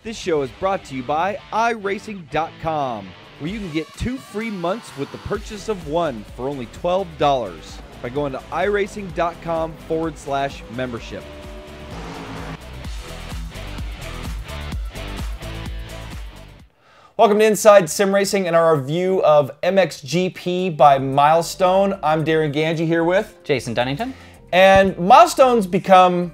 This show is brought to you by iRacing.com, where you can get 2 free months with the purchase of 1 for only $12 by going to iRacing.com/membership. Welcome to Inside Sim Racing and our review of MXGP by Milestone. I'm Darin Ganji here with Jason Dunnington. And Milestone's become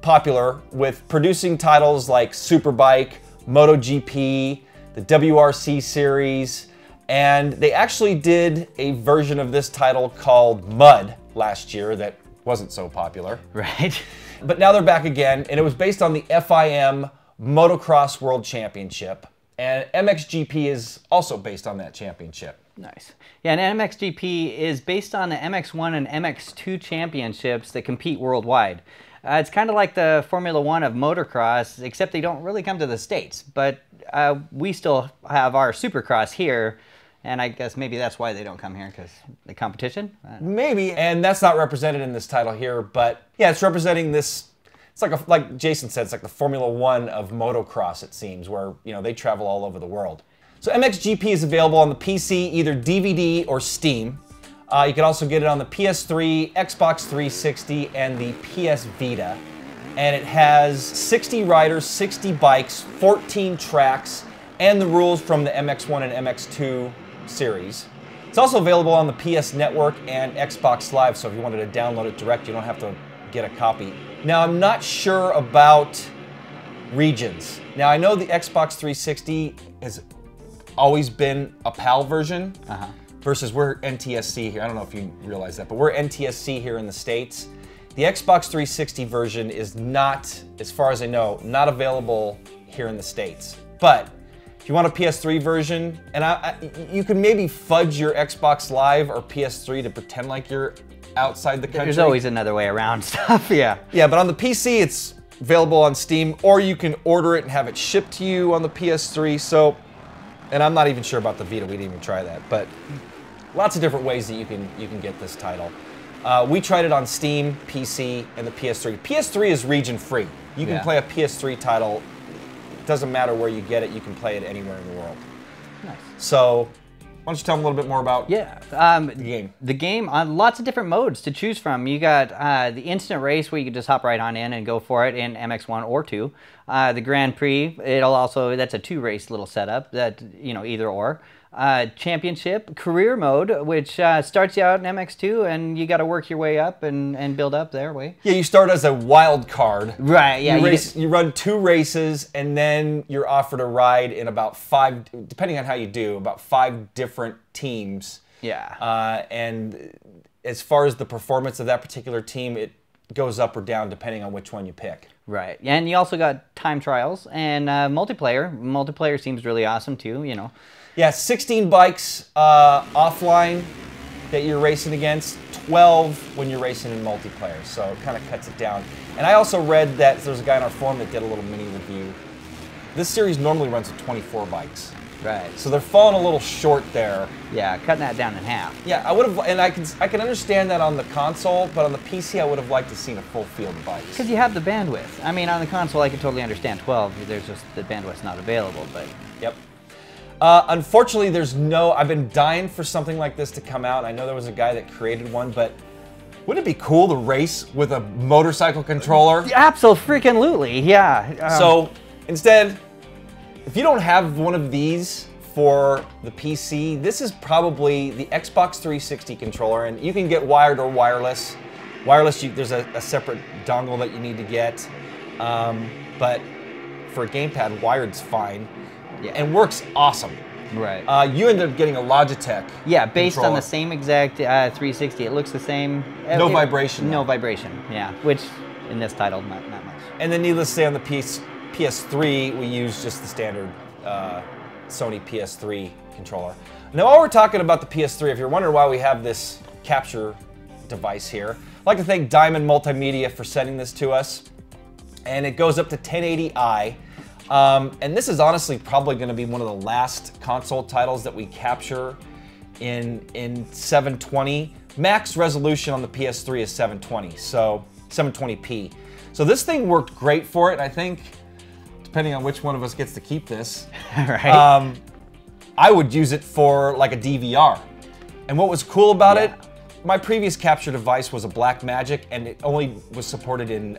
popular with producing titles like Superbike, MotoGP, the WRC series, and they actually did a version of this title called Mud last year that wasn't so popular. Right. But now they're back again, and it was based on the FIM Motocross World Championship, and MXGP is also based on that championship. Nice. Yeah, and MXGP is based on the MX1 and MX2 championships that compete worldwide. It's kind of like the Formula One of motocross, except they don't really come to the States. But we still have our Supercross here, and I guess maybe that's why they don't come here, because the competition? Maybe, and that's not represented in this title here, but yeah, it's representing this. It's like Jason said, it's like the Formula One of motocross, it seems, where they travel all over the world. So MXGP is available on the PC, either DVD or Steam. You can also get it on the PS3, Xbox 360, and the PS Vita. And it has 60 riders, 60 bikes, 14 tracks, and the rules from the MX1 and MX2 series. It's also available on the PS Network and Xbox Live, so if you wanted to download it direct, you don't have to get a copy. Now, I'm not sure about regions. Now, I know the Xbox 360 has always been a PAL version. Versus we're NTSC here. I don't know if you realize that, but we're NTSC here in the States. The Xbox 360 version is not, as far as I know, not available here in the States. But if you want a PS3 version, and you can maybe fudge your Xbox Live or PS3 to pretend like you're outside the country. There's always another way around stuff, yeah. Yeah, but on the PC, it's available on Steam, or you can order it and have it shipped to you on the PS3. So, and I'm not even sure about the Vita. We didn't even try that, but lots of different ways that you can get this title. We tried it on Steam, PC, and the PS3. PS3 is region free. You can play a PS3 title. It doesn't matter where you get it. You can play it anywhere in the world. Nice. So, why don't you tell them a little bit more about the game? The game, lots of different modes to choose from. You got the instant race where you can just hop right on in and go for it in MX1 or 2. The Grand Prix, that's a 2-race little setup that, either or. Championship, career mode, which starts you out in MX2 and you got to work your way up and build up their way. Yeah, you start as a wild card. Right, yeah. You run 2 races and then you're offered a ride in about 5, depending on how you do, about 5 different teams. Yeah. And as far as the performance of that particular team, it goes up or down depending on which one you pick. Right, and you also got time trials and multiplayer. Multiplayer seems really awesome too, Yeah, 16 bikes offline that you're racing against, 12 when you're racing in multiplayer, so it kind of cuts it down. And I also read that there's a guy on our forum that did a little mini review. This series normally runs with 24 bikes. Right. So they're falling a little short there. Yeah, cutting that down in half. Yeah, I would have, and I can understand that on the console, but on the PC I would have liked to seen a full field of bikes. Because you have the bandwidth. I mean, on the console I could totally understand 12. There's just the bandwidth's not available, but. Yep. Unfortunately, I've been dying for something like this to come out. I know there was a guy that created one, but wouldn't it be cool to race with a motorcycle controller? Absolutely, yeah. So instead, if you don't have one of these for the PC, this is probably the Xbox 360 controller, and you can get wired or wireless. Wireless, there's a separate dongle that you need to get, but for a gamepad, wired's fine. Yeah. And works awesome. Right. You ended up getting a Logitech. Yeah, based controller. on the same exact 360. It looks the same. No vibration. No vibration, yeah. Which, in this title, not much. And then needless to say, on the PS3, we use just the standard Sony PS3 controller. Now, while we're talking about the PS3, if you're wondering why we have this capture device here, I'd like to thank Diamond Multimedia for sending this to us. And it goes up to 1080i. And this is honestly probably going to be one of the last console titles that we capture in 720. Max resolution on the PS3 is 720, so 720p. So this thing worked great for it. I think depending on which one of us gets to keep this. Right. I would use it for like a DVR. And what was cool about it, my previous capture device was a Blackmagic, and it only was supported in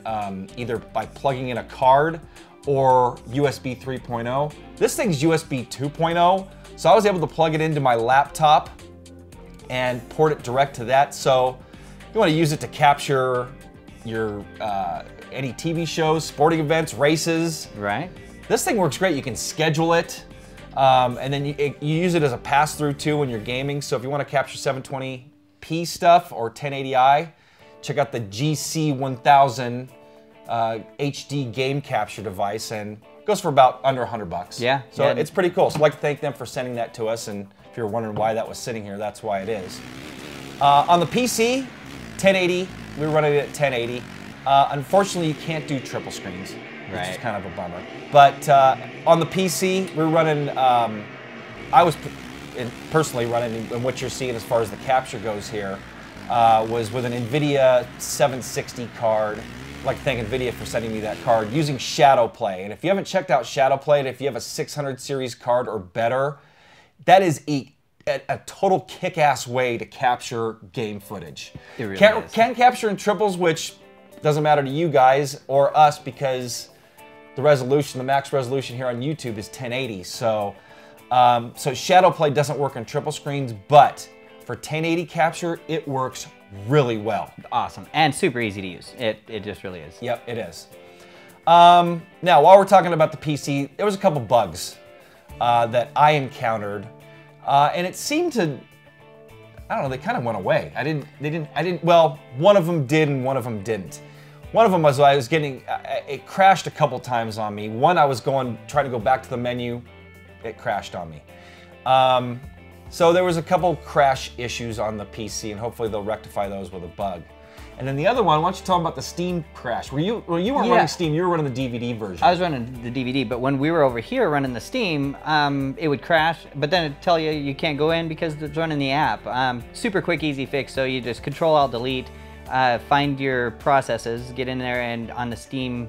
either by plugging in a card or USB 3.0. This thing's USB 2.0, so I was able to plug it into my laptop and port it direct to that. So you want to use it to capture your any TV shows, sporting events, races. Right. This thing works great. You can schedule it, and then you use it as a pass-through too when you're gaming. So if you want to capture 720p stuff or 1080i, check out the GC1000 HD game capture device, and it goes for about under $100. Yeah. So it's pretty cool. So I'd like to thank them for sending that to us, and if you're wondering why that was sitting here, that's why it is. On the PC, 1080, we were running it at 1080. Unfortunately, you can't do triple screens, which is kind of a bummer. But on the PC, we're running, I was personally running, and what you're seeing as far as the capture goes here, was with an NVIDIA 760 card. I'd like to thank NVIDIA for sending me that card, using Shadowplay. And if you haven't checked out Shadowplay, and if you have a 600 series card or better, that is a total kick-ass way to capture game footage. It really is. Can capture in triples, which doesn't matter to you guys or us because the resolution, the max resolution here on YouTube is 1080. So Shadowplay doesn't work on triple screens, but for 1080 capture, it works really well. Awesome. And super easy to use. It just really is. Yep, it is. Now, while we're talking about the PC, there was a couple bugs that I encountered, and it seemed to, I don't know, they kind of went away. Well, one of them did and one of them didn't. One of them was I was getting, it crashed a couple times on me. One, I was trying to go back to the menu, it crashed on me. So there was a couple crash issues on the PC, and hopefully they'll rectify those with a bug. And then the other one, why don't you tell them about the Steam crash? You weren't running Steam, you were running the DVD version. I was running the DVD, but when we were over here running the Steam, it would crash, but then it'd tell you can't go in because it's running the app. Super quick, easy fix, so you just Control-Alt-Delete, find your processes, get in there, and on the Steam,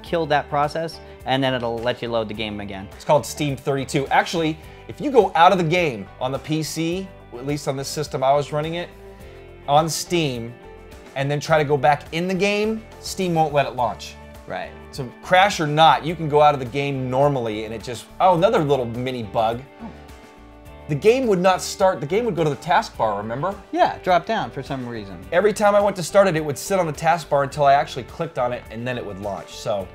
kill that process, and then it'll let you load the game again. It's called Steam 32. Actually, if you go out of the game on the PC, at least on this system I was running it, on Steam, and then try to go back in the game, Steam won't let it launch. Right. So crash or not, you can go out of the game normally, and it just, oh, another little mini bug. The game would not start, the game would go to the taskbar, remember? Yeah, drop down for some reason. Every time I went to start it, it would sit on the taskbar until I actually clicked on it, and then it would launch. So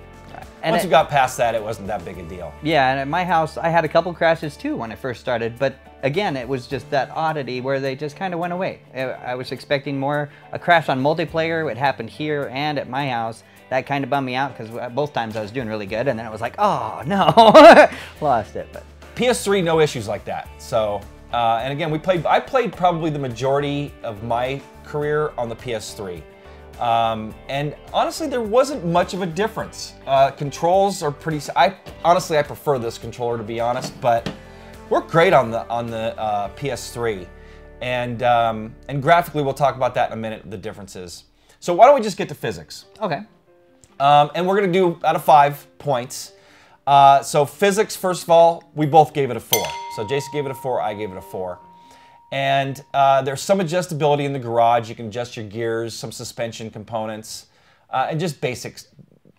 once you got past that, it wasn't that big a deal. Yeah, and at my house, I had a couple crashes too when I first started, but again, it was just that oddity where they just kind of went away. I was expecting more, a crash on multiplayer. It happened here and at my house. That kind of bummed me out because both times I was doing really good, and then it was like, oh no, lost it. But PS3, no issues like that. So, and again, I played probably the majority of my career on the PS3. And honestly, there wasn't much of a difference. Controls are pretty, honestly, I prefer this controller to be honest, but worked great on the PS3. And graphically, we'll talk about that in a minute, the differences. So why don't we just get to physics? okay. And we're gonna do out of 5 points. So physics, first of all, we both gave it a 4. So Jason gave it a 4, I gave it a 4. And there's some adjustability in the garage. You can adjust your gears, some suspension components, and just basics,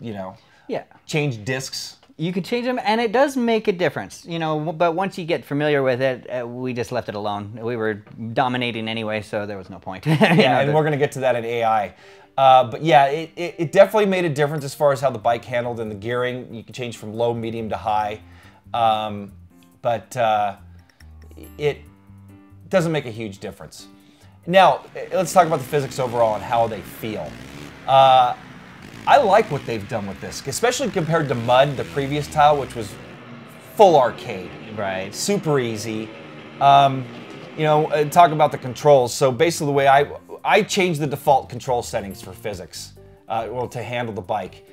you know. Yeah. Change discs. You could change them, and it does make a difference, you know, but once you get familiar with it, we just left it alone. We were dominating anyway, so there was no point. Yeah, and we're going to get to that in AI. But yeah, it definitely made a difference as far as how the bike handled and the gearing. You can change from low, medium to high. It doesn't make a huge difference. Now, let's talk about the physics overall and how they feel. I like what they've done with this, especially compared to Mud, the previous tile, which was full arcade. Right. Super easy. You know, talk about the controls. So basically the way I changed the default control settings for physics, well, to handle the bike.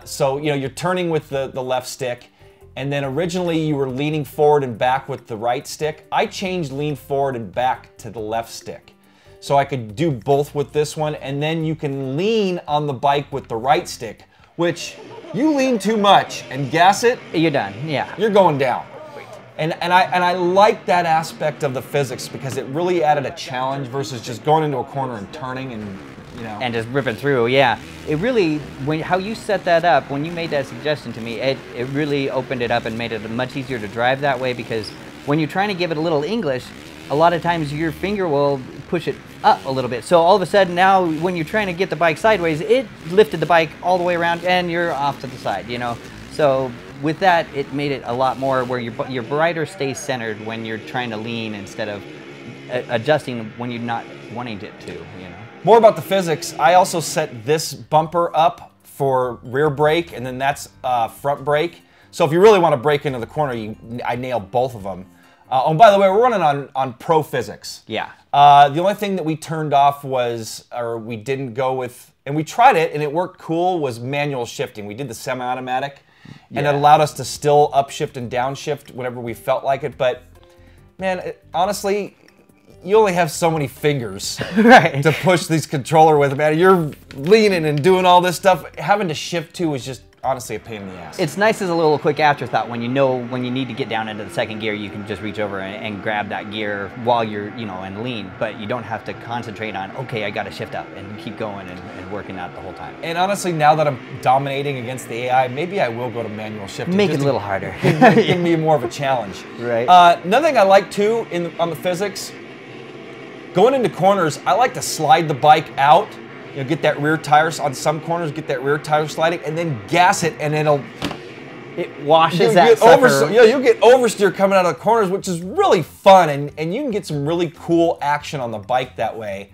So, you know, you're turning with the left stick, and then originally you were leaning forward and back with the right stick. I changed lean forward and back to the left stick. So I could do both with this one, and then you can lean on the bike with the right stick, which You lean too much and gas it, You're done. Yeah. you're going down. And I like that aspect of the physics because it really added a challenge versus just going into a corner and turning and, you know. And just ripping through, yeah. It really, how you set that up, when you made that suggestion to me, it really opened it up and made it much easier to drive that way, because when you're trying to give it a little English, a lot of times your finger will push it up a little bit. So all of a sudden now, when you're trying to get the bike sideways, it lifted the bike all the way around and you're off to the side, you know. So with that, it made it a lot more where your rider stays centered when you're trying to lean instead of adjusting when you're not wanting it to, you know. More about the physics, I also set this bumper up for rear brake, and then that's front brake. So if you really want to brake into the corner, I nailed both of them. Oh, and by the way, we're running on pro physics. Yeah. The only thing that we turned off was, or we didn't go with, and we tried it and it worked cool, was manual shifting. We did the semi-automatic, and it allowed us to still upshift and downshift whenever we felt like it. But man, honestly, you only have so many fingers Right. to push these controller with, man. You're leaning and doing all this stuff. Having to shift too is just honestly a pain in the ass. It's nice as a little quick afterthought when you know when you need to get down into the second gear, you can just reach over and grab that gear while you're, you know, and lean, but you don't have to concentrate on, okay, I got to shift up and keep going and working that the whole time. And honestly, now that I'm dominating against the AI, maybe I will go to manual shifting. Make it a little harder. Give me more of a challenge. Right. Another thing I like too on the physics, going into corners, I like to slide the bike out. You know, get that rear tire on some corners, get that rear tire sliding, and then gas it, and it washes that sucker. You'll get oversteer coming out of the corners, which is really fun, and you can get some really cool action on the bike that way.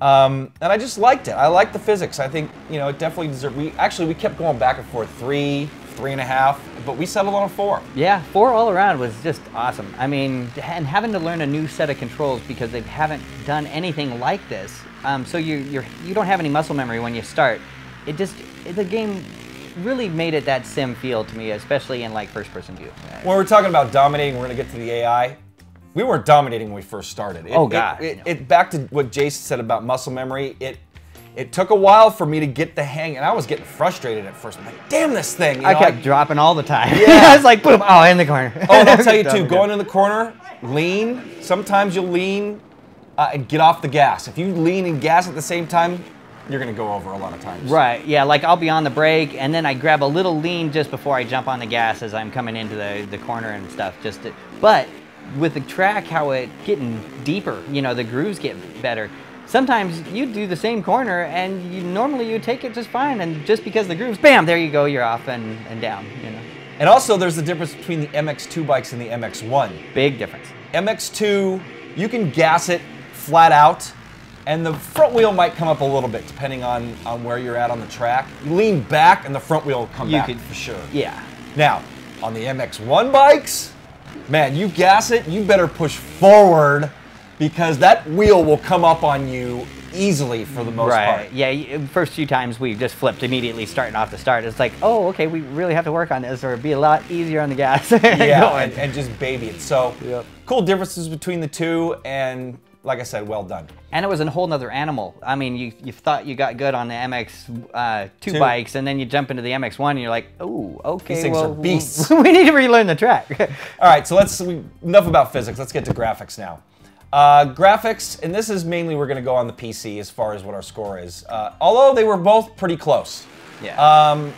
And I just liked it. I like the physics. I think, you know, it definitely deserved. We kept going back and forth, 3, 3.5, but we settled on a 4. Yeah, 4 all around was just awesome. I mean, and having to learn a new set of controls because they haven't done anything like this. So you don't have any muscle memory when you start. The game really made it that sim feel to me, especially in like first-person view. When we're talking about dominating, we're gonna get to the AI. We weren't dominating when we first started. Back to what Jason said about muscle memory. It took a while for me to get the hang, and I was getting frustrated at first. I'm like, damn this thing! I kept dropping all the time. Yeah. I was like, boom, oh, in the corner. Oh, and I'll tell you too, going in the corner, lean. Sometimes you'll lean and get off the gas. If you lean and gas at the same time, you're gonna go over a lot of times. Right, yeah, like I'll be on the brake and then I grab a little lean just before I jump on the gas as I'm coming into the corner and stuff. But with the track, how it getting deeper, you know, the grooves get better. Sometimes you do the same corner and normally you take it just fine, and just because the grooves, bam, there you go, you're off and down, you know. And also there's the difference between the MX2 bikes and the MX1. Big difference. MX2, you can gas it flat out, and the front wheel might come up a little bit depending on where you're at on the track. You lean back and the front wheel will come back for sure. Yeah. Now, on the MX1 bikes, man, you gas it, you better push forward because that wheel will come up on you easily for the most part. Right, yeah, first few times we just flipped immediately starting off the start. It's like, oh, okay, we really have to work on this or it'd be a lot easier on the gas. Yeah, and just baby it. So, cool differences between the two, and like I said, well done. And it was a whole nother animal. I mean, you thought you got good on the MX2 bikes, and then you jump into the MX1 and you're like, oh, okay, these things are beasts. We need to relearn the track. All right, so enough about physics. Let's get to graphics now. Graphics, and this is mainly we're gonna go on the PC as far as what our score is. Although they were both pretty close. Yeah.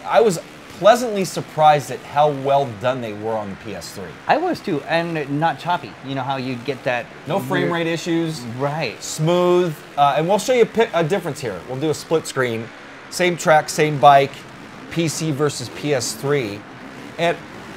I was pleasantly surprised at how well done they were on the PS3. I was too, and not choppy. You know how you get that... No frame rate issues. Right. Smooth. And we'll show you a difference here. We'll do a split screen. Same track, same bike, PC versus PS3. And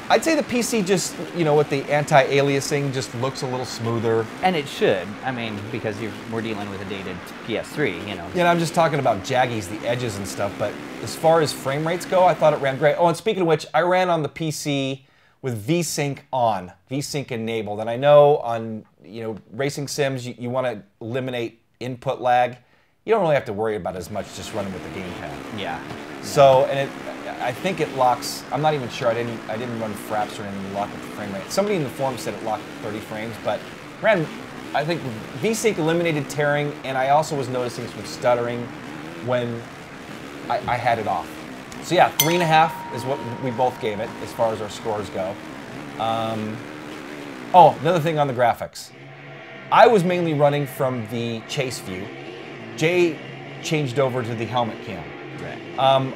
I'd say the PC just, you know, with the anti-aliasing just looks a little smoother. And it should. I mean, because we're dealing with a dated PS3, you know. Yeah, I'm just talking about jaggies, the edges and stuff, but as far as frame rates go, I thought it ran great. Oh, and speaking of which, I ran on the PC with VSync on, VSync enabled. And I know on, you know, racing sims, you want to eliminate input lag. You don't really have to worry about it as much just running with the gamepad. Yeah. So, and I think it locks, I'm not even sure, I didn't run fraps or anything to lock up the frame rate. Somebody in the forum said it locked 30 frames, but I think VSync eliminated tearing, and I also was noticing some stuttering when I had it off. So yeah, 3.5 is what we both gave it as far as our scores go. Oh, another thing on the graphics. I was mainly running from the chase view. Jay changed over to the helmet cam. Right.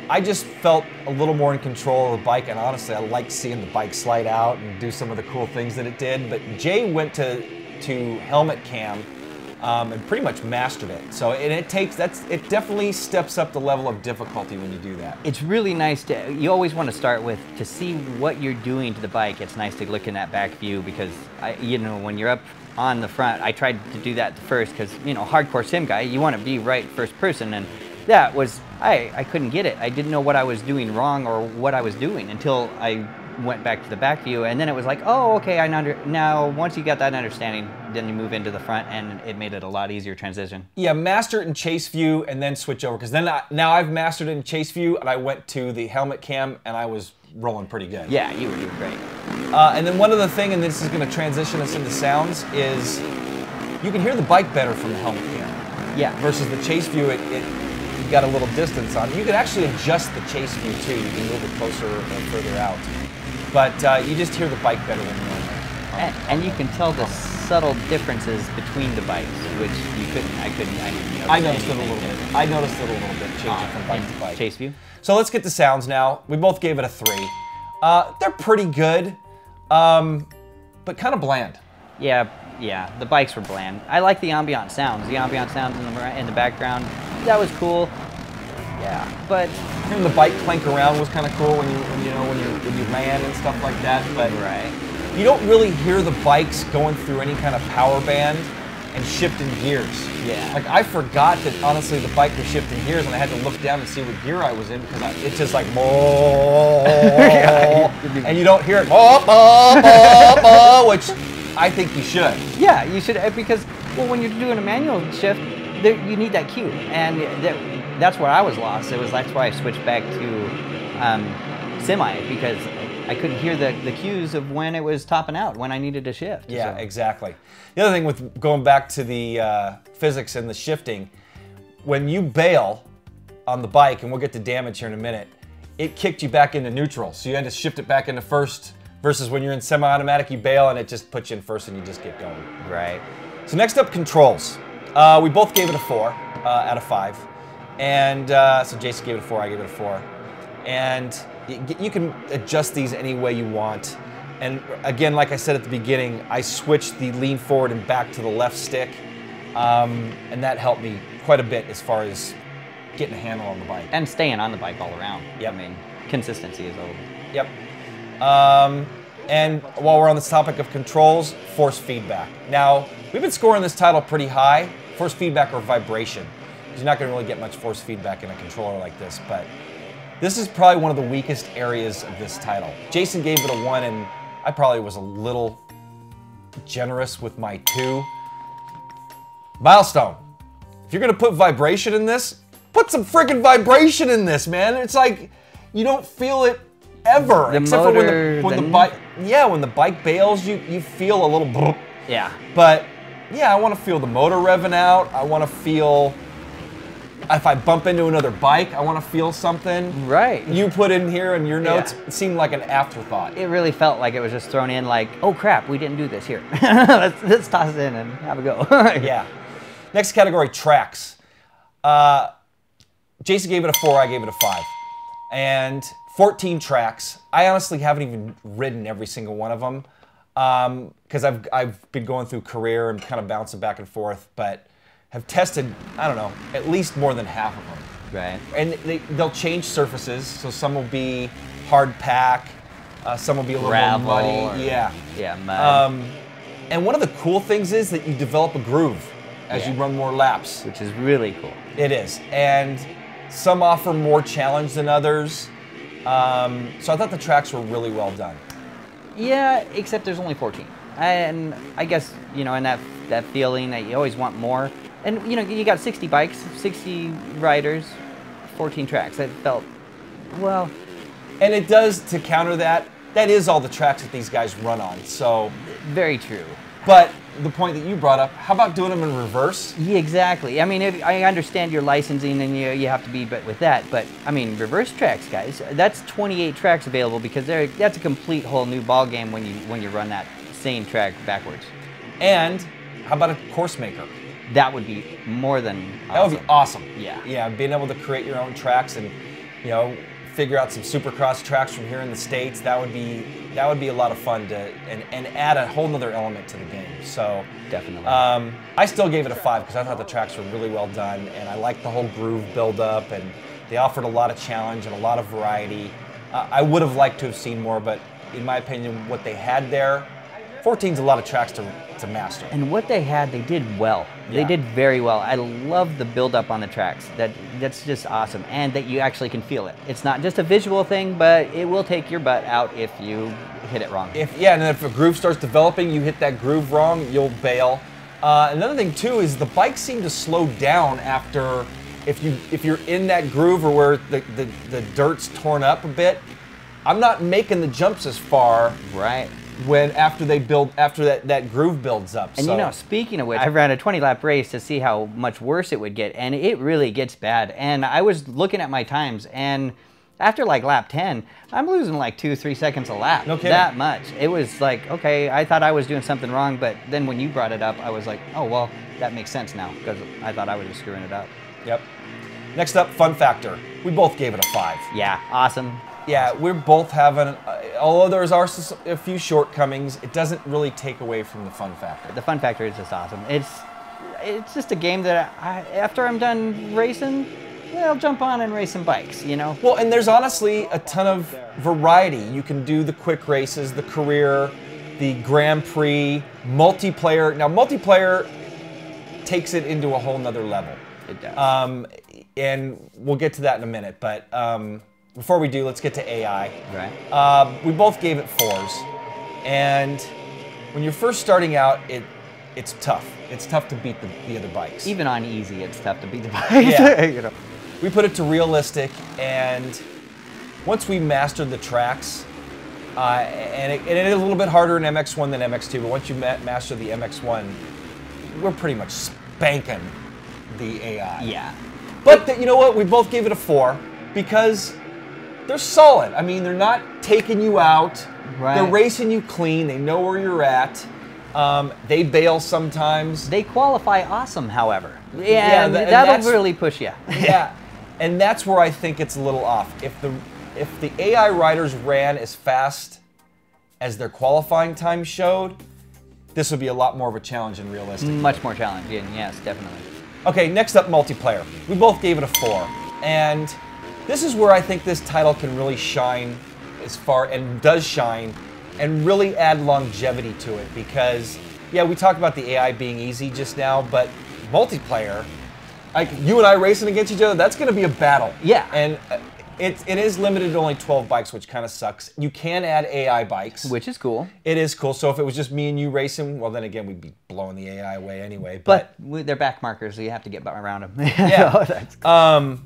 I just felt a little more in control of the bike, and honestly, I liked seeing the bike slide out and do some of the cool things that it did. But Jay went to helmet cam and pretty much mastered it. So it definitely steps up the level of difficulty when you do that. It's really nice you always want to start with, to see what you're doing to the bike. It's nice to look in that back view because, when you're up on the front, I tried to do that first because, hardcore sim guy, you want to be right first person, and that was, I couldn't get it. I didn't know what I was doing wrong or what I was doing until I went back to the back view, and then it was like, oh, okay, now once you got that understanding, then you move into the front, and it made it a lot easier transition. Yeah, master it in chase view and then switch over, because then now I've mastered it in chase view, and I went to the helmet cam, and I was rolling pretty good. Yeah, you were doing great. And then one other thing, and this is going to transition us into sounds, is you can hear the bike better from the helmet cam. Yeah. Versus the chase view, you got a little distance on it. You can actually adjust the chase view too. You can move it closer or further out. But you just hear the bike better than normal. And you can tell the subtle differences between the bikes, which you couldn't. I noticed it a little bit. I noticed it a little bit changing from bike to bike. Chase view. So let's get to sounds now. We both gave it a 3. They're pretty good, but kind of bland. Yeah, the bikes were bland. I like the ambient sounds. The ambient sounds in the background, that was cool. Yeah, but hearing the bike clank around was kind of cool when you land and stuff like that. But right. You don't really hear the bikes going through any kind of power band and shifting gears. Yeah. Like I forgot that honestly the bike was shifting gears, and I had to look down and see what gear I was in because it's just like and you don't hear it which I think you should. Yeah, you should, because when you're doing a manual shift, you need that cue, and that's where I was lost. That's why I switched back to semi, because I couldn't hear the cues of when it was topping out, when I needed to shift. Yeah, so. Exactly. The other thing with going back to the physics and the shifting, when you bail on the bike, and we'll get to damage here in a minute, it kicked you back into neutral, so you had to shift it back into first, versus when you're in semi-automatic, you bail and it just puts you in first and you just get going. Right. So next up, controls. We both gave it a 4 out of 5. And so Jason gave it a 4, I gave it a 4. And you can adjust these any way you want. And again, like I said at the beginning, I switched the lean forward and back to the left stick. And that helped me quite a bit as far as getting a handle on the bike. And staying on the bike all around. Yep. I mean, consistency is over. Yep. And while we're on this topic of controls, force feedback. Now, we've been scoring this title pretty high. Force feedback or vibration. You're not going to really get much force feedback in a controller like this, but this is probably one of the weakest areas of this title. Jason gave it a 1, and I probably was a little generous with my 2. Milestone. If you're going to put vibration in this, put some freaking vibration in this, man. It's like you don't feel it ever, except for when the bike bails, you feel a little brrr. Yeah. But yeah, I want to feel the motor revving out. I want to feel, if I bump into another bike, I want to feel something. Right. You put in here in your notes, it seemed like an afterthought. It really felt like it was just thrown in like, oh crap, we didn't do this here. let's toss it in and have a go. Yeah. Next category, tracks. Jason gave it a 4, I gave it a 5. And 14 tracks. I honestly haven't even ridden every single one of them. Because I've been going through career and kind of bouncing back and forth, but have tested, I don't know, at least more than half of them. Right. And they'll change surfaces, so some will be hard pack, some will be a little more muddy. Yeah. Yeah, mud. And one of the cool things is that you develop a groove as you run more laps. Which is really cool. It is. And some offer more challenge than others. So I thought the tracks were really well done. Yeah, except there's only 14. And I guess, and that feeling that you always want more. And, you got 60 bikes, 60 riders, 14 tracks. That felt, well. And it does, to counter that is all the tracks that these guys run on, so. Very true. But the point that you brought up, how about doing them in reverse? Yeah, exactly. I mean, I understand your licensing and you have to be with that, but I mean, reverse tracks, guys. That's 28 tracks available because that's a complete whole new ball game when you run that same track backwards. And how about a course maker? That would be more than awesome. That would be awesome. Yeah. Yeah, being able to create your own tracks and, you know, figure out some supercross tracks from here in the States, that would be a lot of fun to and add a whole nother element to the game. So definitely. I still gave it a 5 because I thought the tracks were really well done, and I liked the whole groove build up, and they offered a lot of challenge and a lot of variety. I would have liked to have seen more, but in my opinion, what they had there, 14's a lot of tracks to master. And what they had, they did well. Yeah. They did very well. I love the build up on the tracks. That's just awesome, and that you actually can feel it. It's not just a visual thing, but it will take your butt out if you hit it wrong. And if a groove starts developing, you hit that groove wrong, you'll bail. Another thing too is the bikes seem to slow down after if you're in that groove or where the dirt's torn up a bit. I'm not making the jumps as far. Right. After that groove builds up. And you know, speaking of which, I ran a 20-lap race to see how much worse it would get, and it really gets bad. And I was looking at my times, and after like lap 10, I'm losing like 2-3 seconds a lap. No kidding. That much. It was like, okay, I thought I was doing something wrong, but then when you brought it up, I was like, oh, well, that makes sense now, because I thought I was just screwing it up. Yep. Next up, fun factor. We both gave it a 5. Yeah, awesome. Yeah, we're both having, although there's a few shortcomings, it doesn't really take away from the fun factor. The fun factor is just awesome. It's just a game that after I'm done racing, yeah, I'll jump on and race some bikes, you know? Well, and there's honestly a ton of variety. You can do the quick races, the career, the Grand Prix, multiplayer. Now, multiplayer takes it into a whole nother level. It does. And we'll get to that in a minute, but before we do, let's get to AI. Right. We both gave it 4s, and when you're first starting out, it's tough. It's tough to beat the other bikes. Even on easy, it's tough to beat the bikes. Yeah. You know. We put it to realistic, and once we mastered the tracks, and it is a little bit harder in MX1 than MX2, but once you master the MX1, we're pretty much spanking the AI. Yeah. But you know what? We both gave it a 4 because they're solid. I mean, they're not taking you out. Right. They're racing you clean. They know where you're at. They bail sometimes. They qualify awesome, however. Yeah, that'll really push you. Yeah, and that's where I think it's a little off. If the AI riders ran as fast as their qualifying time showed, this would be a lot more of a challenge and realistic. Much more challenging, yes, definitely. Okay, next up, multiplayer. We both gave it a 4, and this is where I think this title can really shine and does shine, and really add longevity to it, because, yeah, we talked about the AI being easy just now, but multiplayer, like you and I racing against each other, that's going to be a battle. Yeah. And it is limited to only 12 bikes, which kind of sucks. You can add AI bikes. Which is cool. It is cool. So if it was just me and you racing, well, then again, we'd be blowing the AI away anyway. But they're back markers, so you have to get around them. Yeah. That's cool.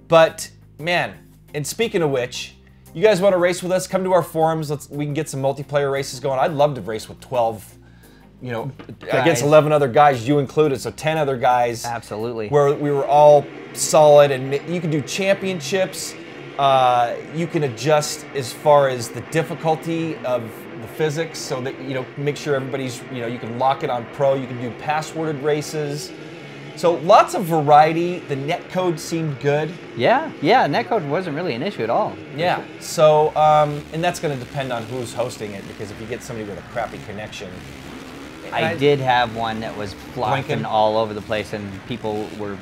But, man, and speaking of which, you guys want to race with us? Come to our forums. We can get some multiplayer races going. I'd love to race with 12, you know, against 11 other guys, you included, so 10 other guys. Absolutely. Where we were all solid, and you can do championships. You can adjust as far as the difficulty of the physics, so that, you know, make sure everybody's, you know, you can lock it on pro. You can do passworded races. So lots of variety. The netcode seemed good. Yeah, netcode wasn't really an issue at all. Yeah. So, and that's going to depend on who's hosting it, because if you get somebody with a crappy connection. I did have one that was flocking all over the place, and people were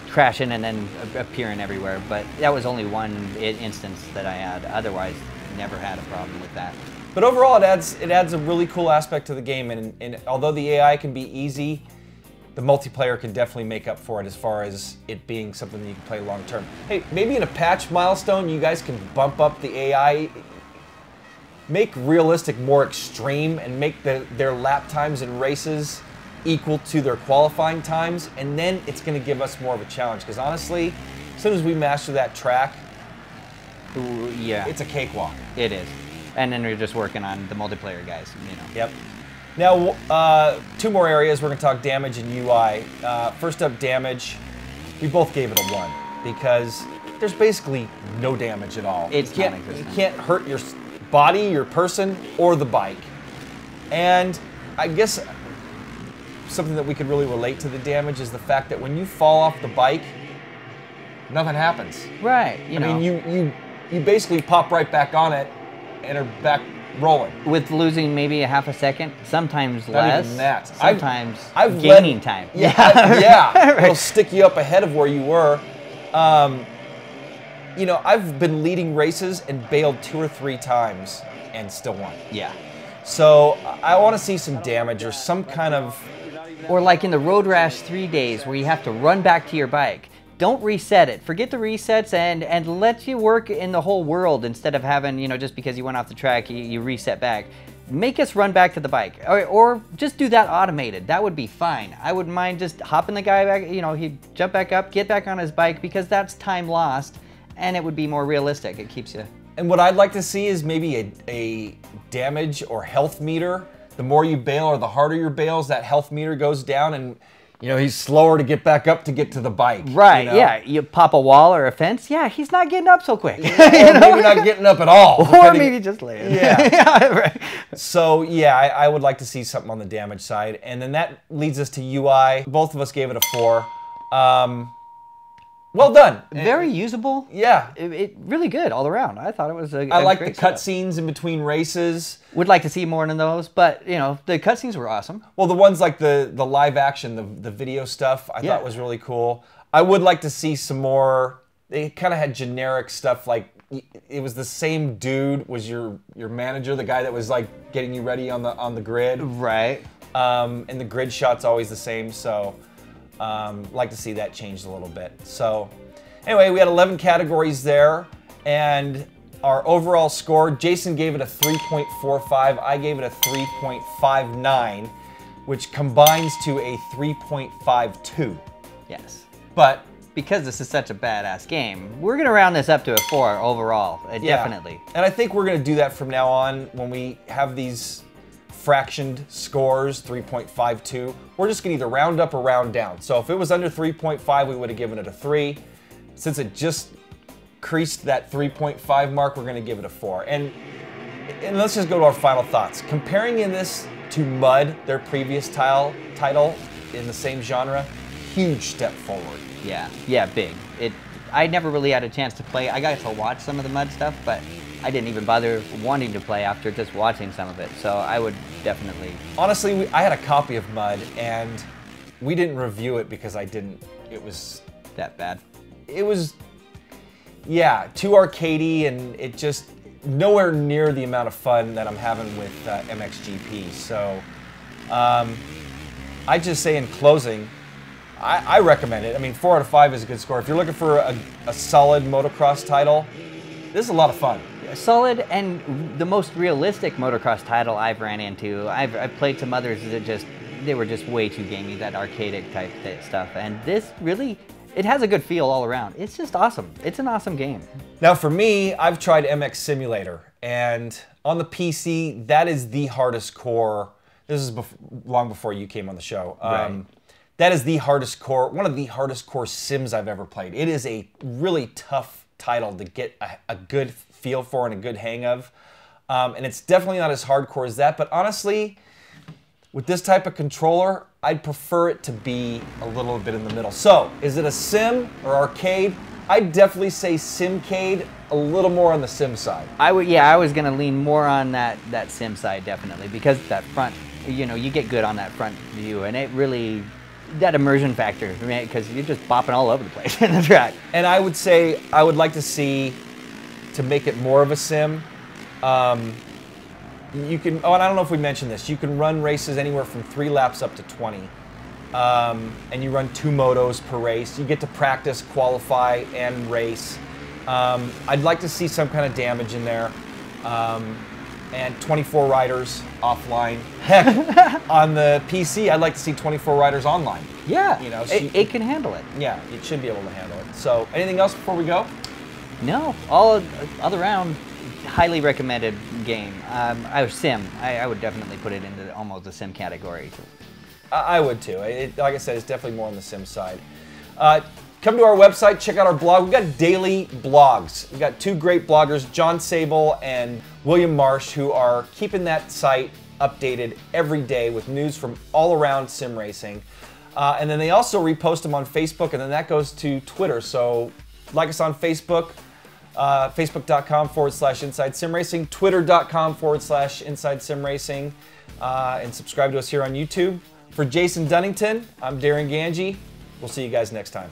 crashing and then appearing everywhere. But that was only one instance that I had. Otherwise, never had a problem with that. But overall, it adds a really cool aspect to the game, and although the AI can be easy, the multiplayer can definitely make up for it as far as it being something that you can play long term. Hey, maybe in a patch milestone, you guys can bump up the AI, make realistic more extreme, and make their lap times in races equal to their qualifying times, and then it's going to give us more of a challenge. Because honestly, as soon as we master that track, yeah, it's a cakewalk. It is. And then we're just working on the multiplayer guys, you know. Yep. Now, two more areas. We're going to talk damage and UI. First up, damage. We both gave it a 1 because there's basically no damage at all. It's you can't hurt your body, your person, or the bike. And I guess something that we could really relate to the damage is the fact that when you fall off the bike, nothing happens. Right. I mean, you basically pop right back on it and are back rolling. With losing maybe a half a second, sometimes Not less. even that. Sometimes I've gaining time. Yeah, yeah. It'll stick you up ahead of where you were. You know, I've been leading races and bailed 2 or 3 times and still won. Yeah. So I want to see some damage or some kind of... Or like in the Road Rash 3 days where you have to run back to your bike. Don't reset it. Forget the resets and let you work in the whole world instead of having, you know, just because you went off the track, you reset back. Make us run back to the bike or just do that automated. That would be fine. I wouldn't mind just hopping the guy back, you know, he'd jump back up, get back on his bike because that's time lost and it would be more realistic. It keeps you... And what I'd like to see is maybe a damage or health meter. The more you bail or the harder your bails, that health meter goes down and, you know, he's slower to get back up to get to the bike. Right, you know? Yeah. You pop a wall or a fence, yeah, he's not getting up so quick. Or maybe not getting up at all. Or maybe just laying. Yeah. Yeah, right. So, yeah, I would like to see something on the damage side. And then that leads us to UI. Both of us gave it a 4. Well done. Very usable. Yeah. It really good all around. I thought it was a I like the great cutscenes in between races. Would like to see more in those, but you know, the cutscenes were awesome. Well, the ones like the live action, the video stuff, I thought was really cool. I would like to see some more. They kind of had generic stuff like it was the same dude was your manager, the guy that was like getting you ready on the grid. Right. And the grid shot's always the same, so like to see that changed a little bit. So anyway, we had 11 categories there, and our overall score, Jason gave it a 3.45, I gave it a 3.59, which combines to a 3.52. Yes. But because this is such a badass game, we're going to round this up to a 4 overall, definitely. And I think we're going to do that from now on when we have these fractioned scores, 3.52. We're just going to either round up or round down. So if it was under 3.5, we would have given it a 3. Since it just creased that 3.5 mark, we're going to give it a 4. And let's just go to our final thoughts. Comparing this to Mud, their previous title in the same genre, huge step forward. Yeah, big. I never really had a chance to play. I got to watch some of the Mud stuff, but I didn't even bother wanting to play after just watching some of it. So I would definitely... Honestly, I had a copy of Mud, and we didn't review it because it was... that bad? It was, yeah, too arcadey, and it just nowhere near the amount of fun that I'm having with MXGP. So I just say in closing, I recommend it. I mean, 4 out of 5 is a good score. If you're looking for a solid motocross title, this is a lot of fun. Solid and the most realistic motocross title I've ran into. I've played some others that they were just way too gamey, that arcadic type stuff. And this really, it has a good feel all around. It's just awesome. It's an awesome game. Now for me, I've tried MX Simulator, and on the PC, that is the hardest core. This is long before you came on the show. Right. That is the hardest core, one of the hardest core sims I've ever played. It is a really tough title to get a good feel for and a good hang of. And it's definitely not as hardcore as that, but honestly, with this type of controller, I'd prefer it to be a little bit in the middle. So, is it a sim or arcade? I'd definitely say simcade, a little more on the sim side. I was gonna lean more on that sim side, definitely, because that front, you know, you get good on that front view, and it really, that immersion factor, because you're just bopping all over the place in the track. And I would say, I would like to see, to make it more of a sim, you can, and I don't know if we mentioned this, you can run races anywhere from 3 laps up to 20. And you run 2 motos per race. You get to practice, qualify, and race. I'd like to see some kind of damage in there. And 24 riders offline. Heck, on the PC, I'd like to see 24 riders online. Yeah, you know, it can handle it. Yeah, it should be able to handle it. So, anything else before we go? No, all around, highly recommended game. Sim. I would definitely put it into almost the sim category. I would too. Like I said, it's definitely more on the sim side. Come to our website, check out our blog. We've got daily blogs. We've got two great bloggers, John Sable and William Marsh, who are keeping that site updated every day with news from all around sim racing. And then they also repost them on Facebook, and then that goes to Twitter. So like us on Facebook, facebook.com/Inside Sim Racing, twitter.com/Inside Sim Racing, and subscribe to us here on YouTube. For Jason Dunnington, I'm Darin Ganji. We'll see you guys next time.